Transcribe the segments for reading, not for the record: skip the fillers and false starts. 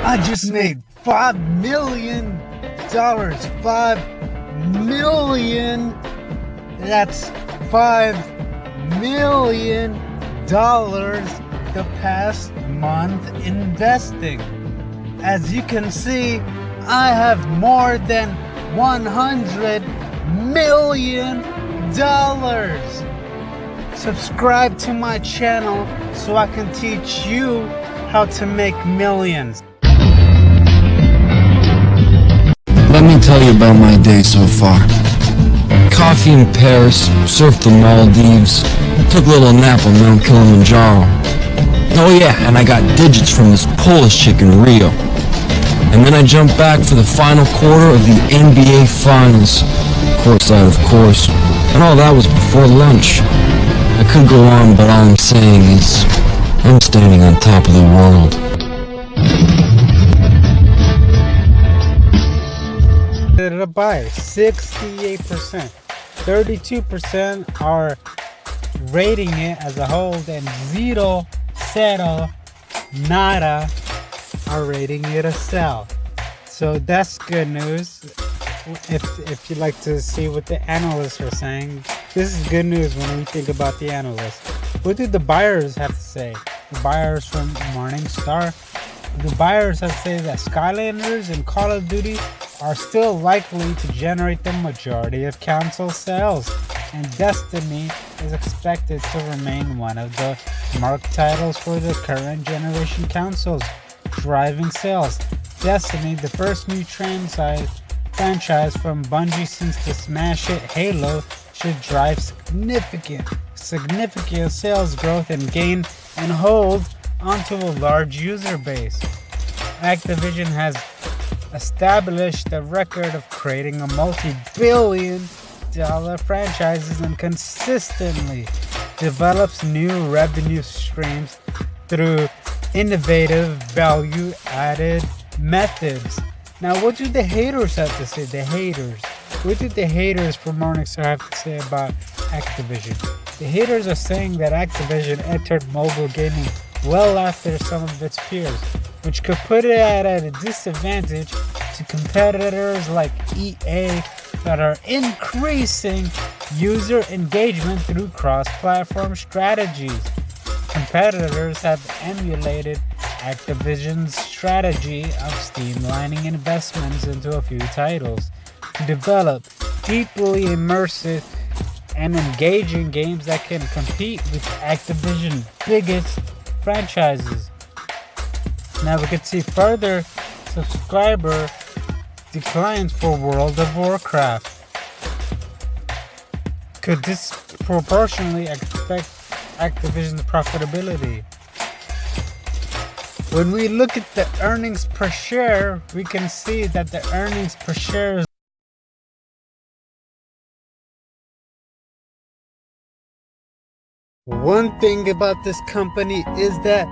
I just made $5 million. $5 million. That's $5 million the past month investing. As you can see, I have more than $100 million. Subscribe to my channel so I can teach you how to make millions. Let me tell you about my day so far. Coffee in Paris, surfed the Maldives, took a little nap on Mount Kilimanjaro. Oh yeah, and I got digits from this Polish chick in Rio. And then I jumped back for the final quarter of the NBA Finals. Courtside, of course. And all that was before lunch. I could go on, but all I'm saying is, I'm standing on top of the world. By 68%. 32% are rating it as a hold, and 0, nada are rating it a sell. So that's good news. If you'd like to see what the analysts are saying, this is good news when we think about the analysts. What do the buyers have to say? The buyers from Morningstar. The buyers have said that Skylanders and Call of Duty are still likely to generate the majority of console sales, and Destiny is expected to remain one of the marked titles for the current generation consoles, driving sales. Destiny, the first new franchise from Bungie since the smash hit Halo, should drive significant sales growth and gain and hold onto a large user base. Activision has established a record of creating a multi-billion-dollar franchises and consistently develops new revenue streams through innovative value-added methods. Now, what do the haters have to say? What do the haters from Morningstar have to say about Activision? The haters are saying that Activision entered mobile gaming well after some of its peers, which could put it at a disadvantage to competitors like EA that are increasing user engagement through cross-platform strategies. Competitors have emulated Activision's strategy of streamlining investments into a few titles to develop deeply immersive and engaging games that can compete with Activision's biggest franchises. Now we could see further subscriber declines for World of Warcraft. Could disproportionately affect Activision's profitability. When we look at the earnings per share, we can see that the earnings per share is one thing about this company is that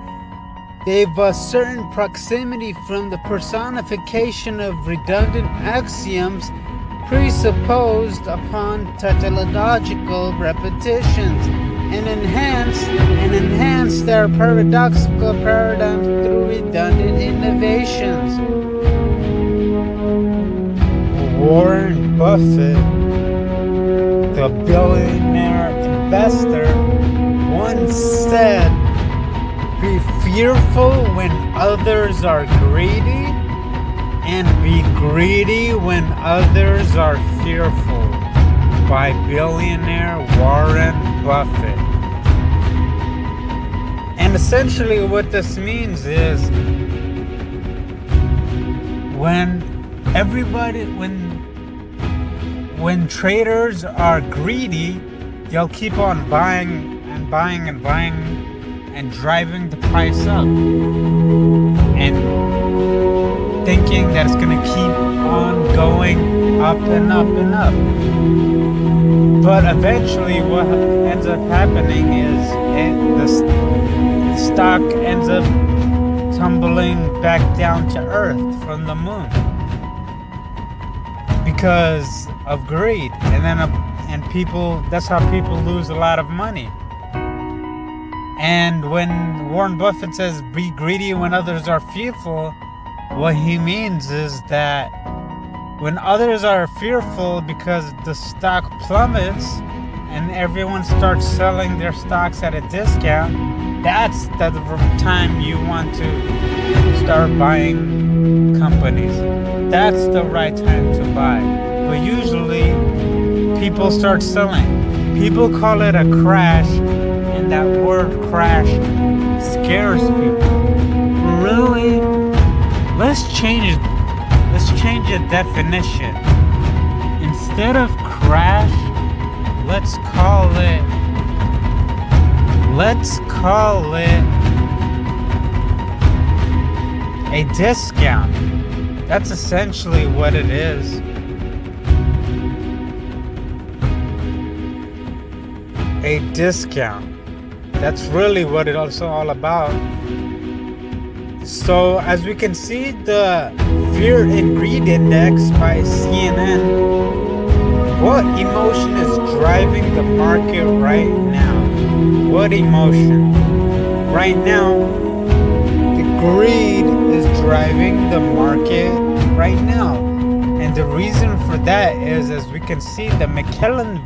they've a certain proximity from the personification of redundant axioms presupposed upon tautological repetitions and enhance their paradoxical paradigms through redundant innovations. Warren Buffett, the billionaire investor, once said, "Be fearful when others are greedy, and be greedy when others are fearful," by billionaire Warren Buffett. And essentially what this means is when traders are greedy, they'll keep on buying and driving the price up and thinking that it's going to keep on going up and up and up. But eventually what ends up happening is the stock ends up tumbling back down to earth from the moon because of greed. And people, that's how people lose a lot of money. And when Warren Buffett says be greedy when others are fearful, What he means is that when others are fearful because the stock plummets and everyone starts selling their stocks at a discount, that's the time you want to start buying companies. That's the right time to buy. But usually people start selling. People call it a crash, and that word crash scares people. Really? Let's change the definition. Instead of crash, let's call it a discount. That's essentially what it is. A discount. That's really what it's all about. So as we can see, the Fear and Greed Index by CNN, what emotion is driving the market right now? What emotion? Right now, the greed is driving the market right now. And the reason for that is, as we can see, the McKellen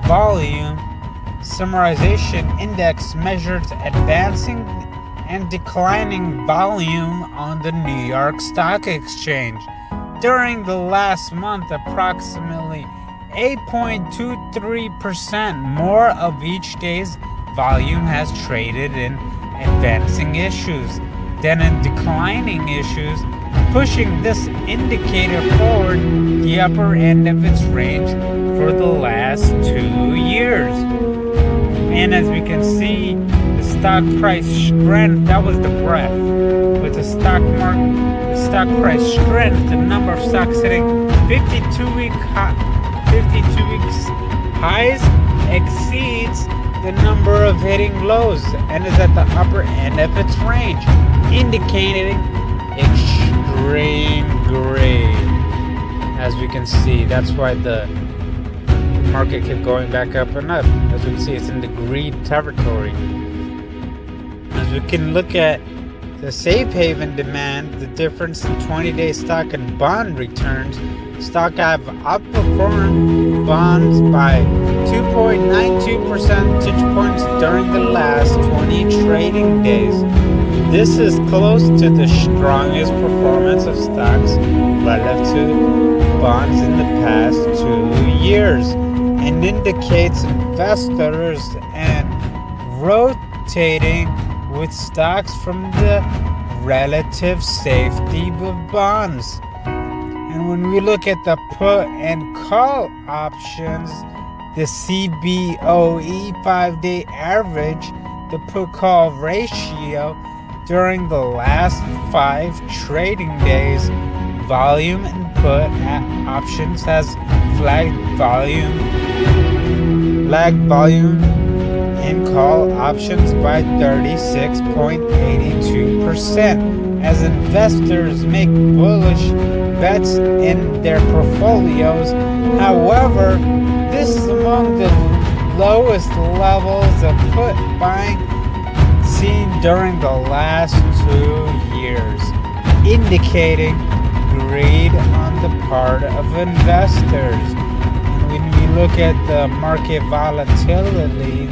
Volume Summarization Index measures advancing and declining volume on the New York Stock Exchange. During the last month, approximately 8.23% more of each day's volume has traded in advancing issues than in declining issues, pushing this indicator forward the upper end of its range for the last 2 years. And as we can see, the stock price strength, that was the breadth. With the stock price strength, the number of stocks hitting 52 weeks highs exceeds the number of hitting lows and is at the upper end of its range, indicating extreme greed. As we can see, that's why the market kept going back up and up. As we can see, it's in the greed territory. As we can look at the safe haven demand, the difference in 20-day stock and bond returns, stock have outperformed bonds by 2.92 percentage points during the last 20 trading days. This is close to the strongest performance of stocks relative to bonds in the past 2 years, and indicates investors and rotating with stocks from the relative safety of bonds. And when we look at the put and call options, the CBOE 5-day average, the put-call ratio during the last 5 trading days, volume and put options has lagged volume and call options by 36.82% as investors make bullish bets in their portfolios. However, this is among the lowest levels of put buying seen during the last 2 years, indicating greed on the part of investors. And when we look at the market volatility,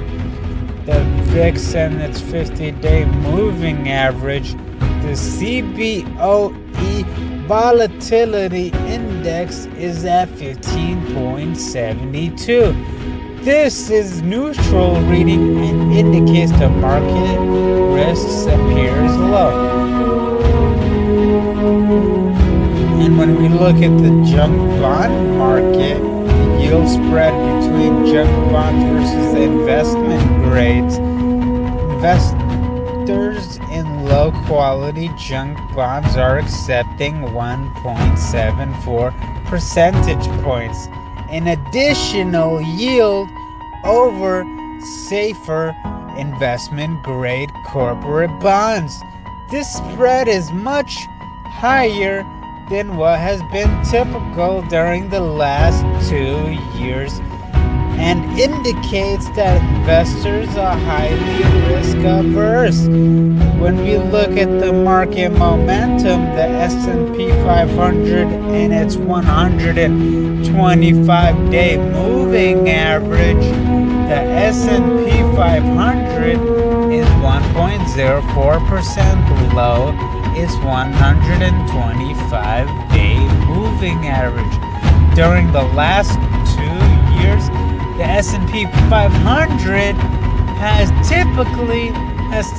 the VIX and its 50-day moving average, the CBOE Volatility Index is at 15.72. This is neutral reading and indicates the market risks appears low. And when we look at the junk bond market, the yield spread between junk bonds versus investment grades, investors in low quality junk bonds are accepting 1.74 percentage points in additional yield over safer investment grade corporate bonds. This spread is much higher than what has been typical during the last 2 years, and indicates that investors are highly risk averse. When we look at the market momentum, the S&P 500 and its 125-day moving average, the S&P 500 is 1.04% below its 125-day moving average. During the last 2 years, the S&P 500 has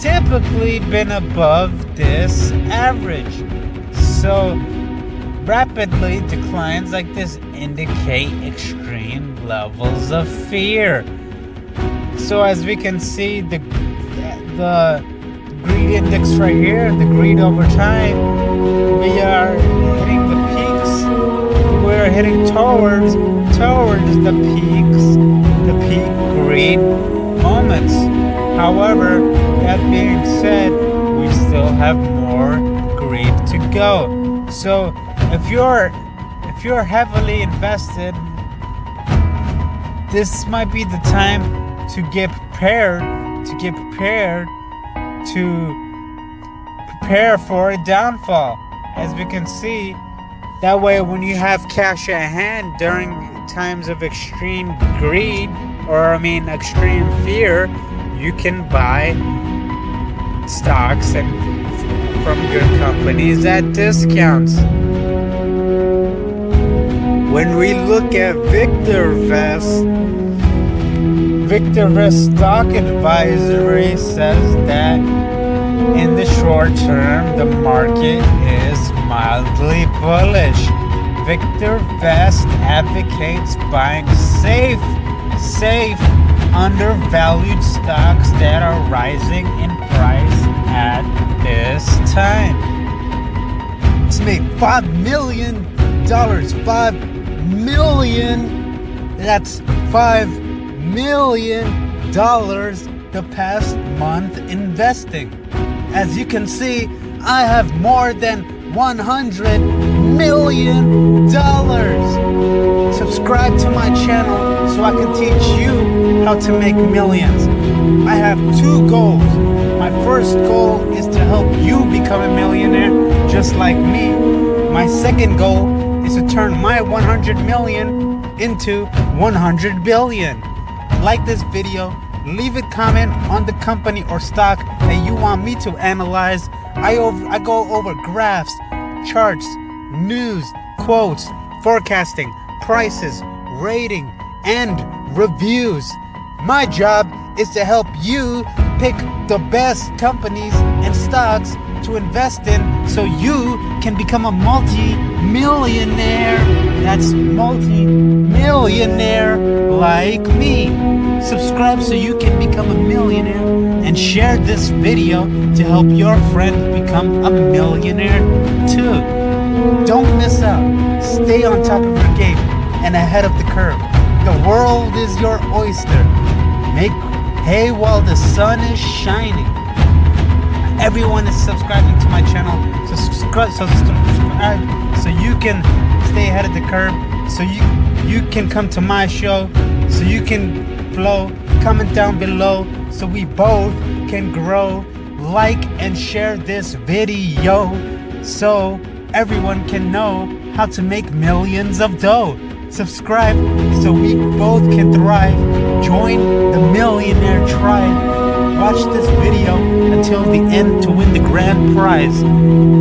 typically been above this average. So rapidly declines like this indicate extreme levels of fear. So as we can see, the greed index right here, the greed over time, we are hitting the peaks. We're heading towards the peak greed moments. However, that being said, we still have more greed to go. So if you're heavily invested, this might be the time to get prepared for a downfall. As we can see, that way when you have cash at hand during times of extreme greed, extreme fear, you can buy stocks from good companies at discounts. When we look at VictorVest Stock Advisory says that in the short term, the market is mildly bullish. VictorVest advocates buying safe, undervalued stocks that are rising in price at this time. It's made $5 million. That's $5 million the past month investing. As you can see, I have more than $100 million. Subscribe to my channel so I can teach you how to make millions. I have 2 goals. My first goal is to help you become a millionaire just like me. My second goal is to turn my 100 million into 100 billion. Like this video, leave a comment on the company or stock that you want me to analyze. I go over graphs, charts, news, quotes, forecasting, prices, rating, and reviews. My job is to help you pick the best companies and stocks to invest in so you can become a multi-millionaire. That's multi-millionaire like me. Subscribe so you can become a millionaire and share this video to help your friend become a millionaire too. Don't miss out. Stay on top of your game and ahead of the curve. The world is your oyster. Make hay while the sun is shining. Everyone is subscribing to my channel, so subscribe so you can stay ahead of the curve, so you can come to my show, so you can flow. Comment down below so we both can grow. Like and share this video so everyone can know how to make millions of dough. Subscribe so we both can thrive. Join the millionaire tribe. Watch this video until the end to win the grand prize.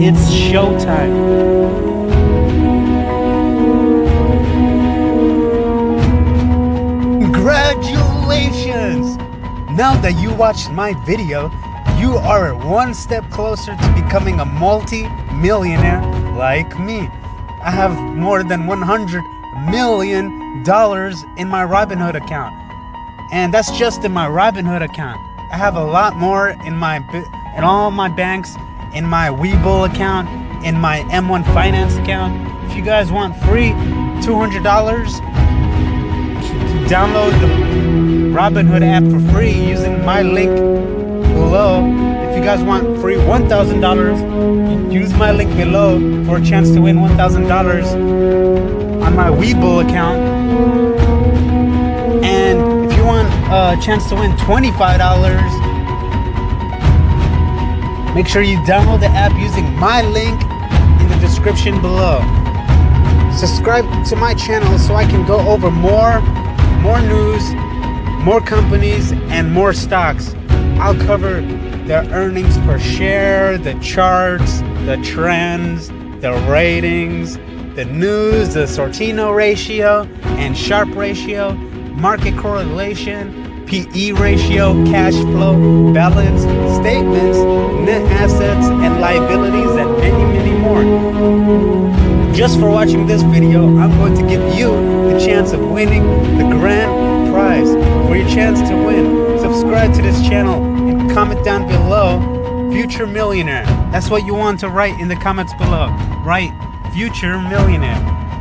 It's showtime. Congratulations! Now that you watched my video, you are one step closer to becoming a multi-millionaire like me. I have more than $100 million in my Robinhood account. And that's just in my Robinhood account. I have a lot more in all my banks, in my Webull account, in my M1 Finance account. If you guys want free $200, download the Robinhood app for free using my link below. If you guys want free $1,000, use my link below for a chance to win $1,000 on my Webull account. And a chance to win $25. Make sure you download the app using my link in the description below. Subscribe to my channel so I can go over more news, more companies, and more stocks. I'll cover the earnings per share, the charts, the trends, the ratings, the news, the Sortino ratio and Sharpe ratio, market correlation, PE ratio, cash flow, balance, statements, net assets and liabilities, and many more. Just for watching this video, I'm going to give you the chance of winning the grand prize. For your chance to win, subscribe to this channel and comment down below, future millionaire. That's what you want to write in the comments below. Write future millionaire.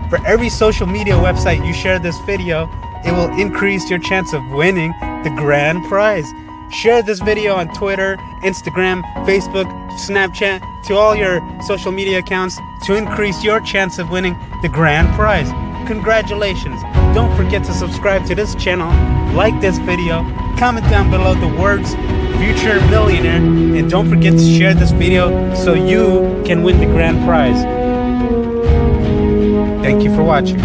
For every social media website you share this video, it will increase your chance of winning the grand prize. Share this video on Twitter, Instagram, Facebook, Snapchat, to all your social media accounts to increase your chance of winning the grand prize. Congratulations. Don't forget to subscribe to this channel, like this video, comment down below the words future millionaire, and don't forget to share this video so you can win the grand prize. Thank you for watching.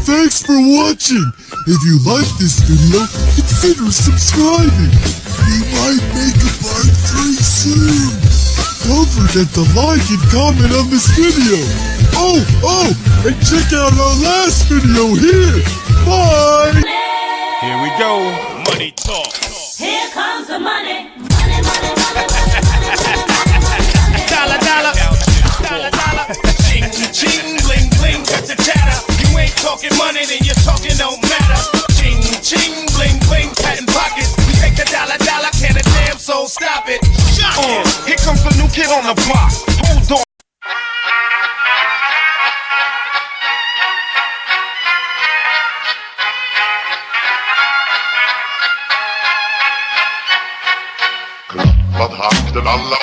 Thanks for watching. If you like this video, consider subscribing. We might make a part 3 soon. Don't forget to like and comment on this video. Oh, and check out our last video here. Bye. Here we go. Money talk. Here comes the money. Dollar, dollar. Dollar, dollar. Ching, ching, bling, bling, cut the chatter. You ain't talking money, then your talking don't matter. Ching, ching, bling, bling, patent pockets. We take the dollar, dollar, can a damn soul stop it. Here comes the new kid on the block. Hold on. Vad hade alla